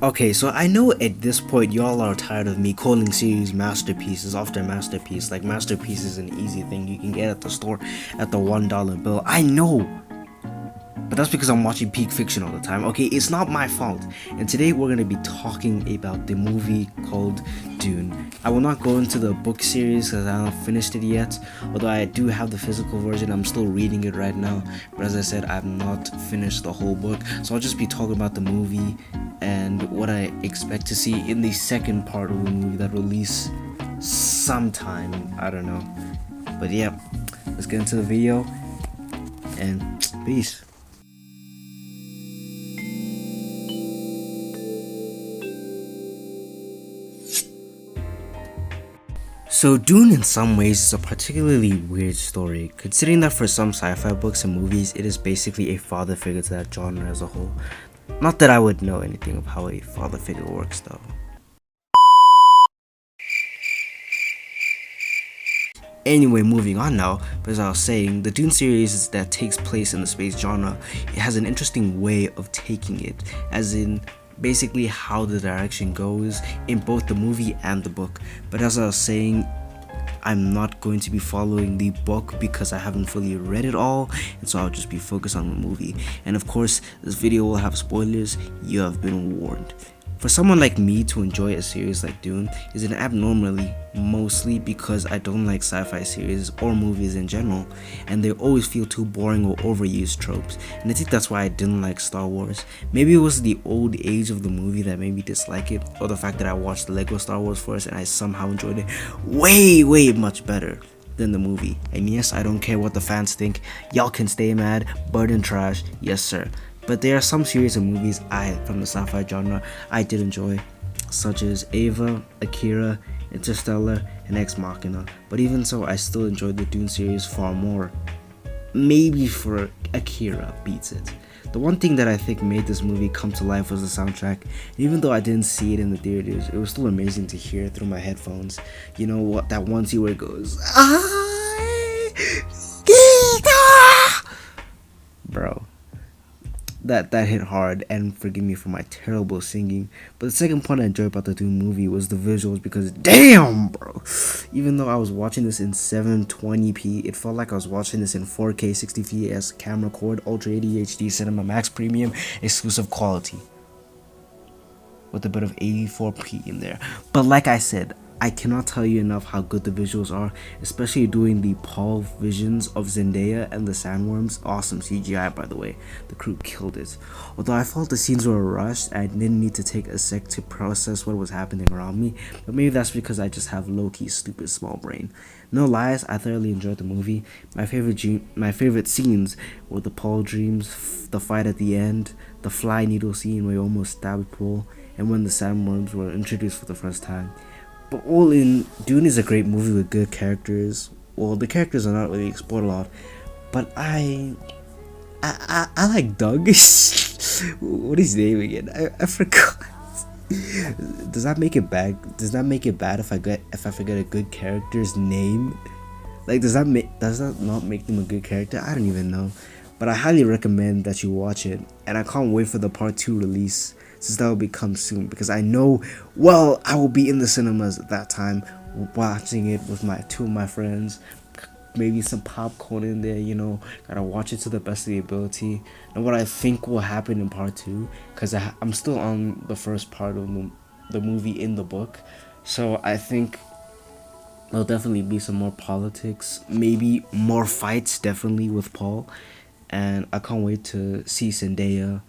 Okay, so I know at this point y'all are tired of me calling series masterpieces after masterpiece. Like, masterpiece is an easy thing you can get at the store at the $1 bill. I know, but that's because I'm watching peak fiction all the time. Okay, it's not my fault. And today we're gonna be talking about the movie called Dune. I will not go into the book series because I haven't finished it yet. Although I do have the physical version, I'm still reading it right now. But as I said, I've not finished the whole book, so I'll just be talking about the movie and what I expect to see in the second part of the movie that release sometime. I don't know. But yeah, let's get into the video and peace. So Dune in some ways is a particularly weird story, considering that for some sci-fi books and movies it is basically a father figure to that genre as a whole. Not that I would know anything of how a father figure works though. Anyway, moving on now, but as I was saying, the Dune series that takes place in the space genre, it has an interesting way of taking it, as in basically how the direction goes in both the movie and the book. But as I was saying, I'm not going to be following the book because I haven't fully read it all, and so I'll just be focused on the movie. And of course, this video will have spoilers. You have been warned. For someone like me to enjoy a series like Dune is an abnormally, mostly because I don't like sci-fi series or movies in general, and they always feel too boring or overused tropes, and I think that's why I didn't like Star Wars. Maybe it was the old age of the movie that made me dislike it, or the fact that I watched the Lego Star Wars first and I somehow enjoyed it way much better than the movie. And yes, I don't care what the fans think, y'all can stay mad, burn trash, yes sir. But there are some series of movies from the sci-fi genre I did enjoy, such as Ava, Akira, Interstellar, and Ex Machina. But even so, I still enjoyed the Dune series far more. Maybe for Akira beats it. The one thing that I think made this movie come to life was the soundtrack. And even though I didn't see it in the theaters, it was still amazing to hear it through my headphones. You know what, that one scene where it goes, bro. That hit hard, and forgive me for my terrible singing. But the second point I enjoyed about the Dune movie was the visuals, because damn bro, even though I was watching this in 720p, it felt like I was watching this in 4K 60fps camera cord Ultra 80 HD Cinema Max Premium exclusive quality with a bit of 84p in there. But like I said, I cannot tell you enough how good the visuals are, especially doing the Paul visions of Zendaya and the sandworms. Awesome CGI, by the way. The crew killed it. Although I felt the scenes were rushed and I didn't need to take a sec to process what was happening around me, but maybe that's because I just have low-key stupid small brain. No lies, I thoroughly enjoyed the movie. My favorite scenes were the Paul dreams, the fight at the end, the fly needle scene where he almost stabbed Paul, and when the sandworms were introduced for the first time. But all in, Dune is a great movie with good characters. Well, the characters are not really explored a lot, but I like Doug. What is his name again? I forgot. Does that make it bad? Does that make it bad if I forget a good character's name? Like, does that not make them a good character? I don't even know. But I highly recommend that you watch it, and I can't wait for the part 2 release, since that will become soon, because I know, well, I will be in the cinemas at that time watching it with two of my friends, maybe some popcorn in there, you know. Gotta watch it to the best of the ability. And what I think will happen in part 2, because I'm still on the first part of the movie in the book, so I think there'll definitely be some more politics, maybe more fights, definitely, with Paul. And I can't wait to see Zendaya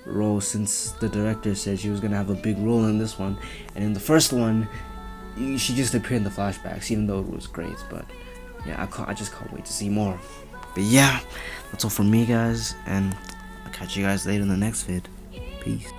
role, since the director said she was gonna have a big role in this one, and in the first one she just appeared in the flashbacks, even though it was great. But yeah, I just can't wait to see more. But yeah, that's all from me guys, and I'll catch you guys later in the next vid. Peace.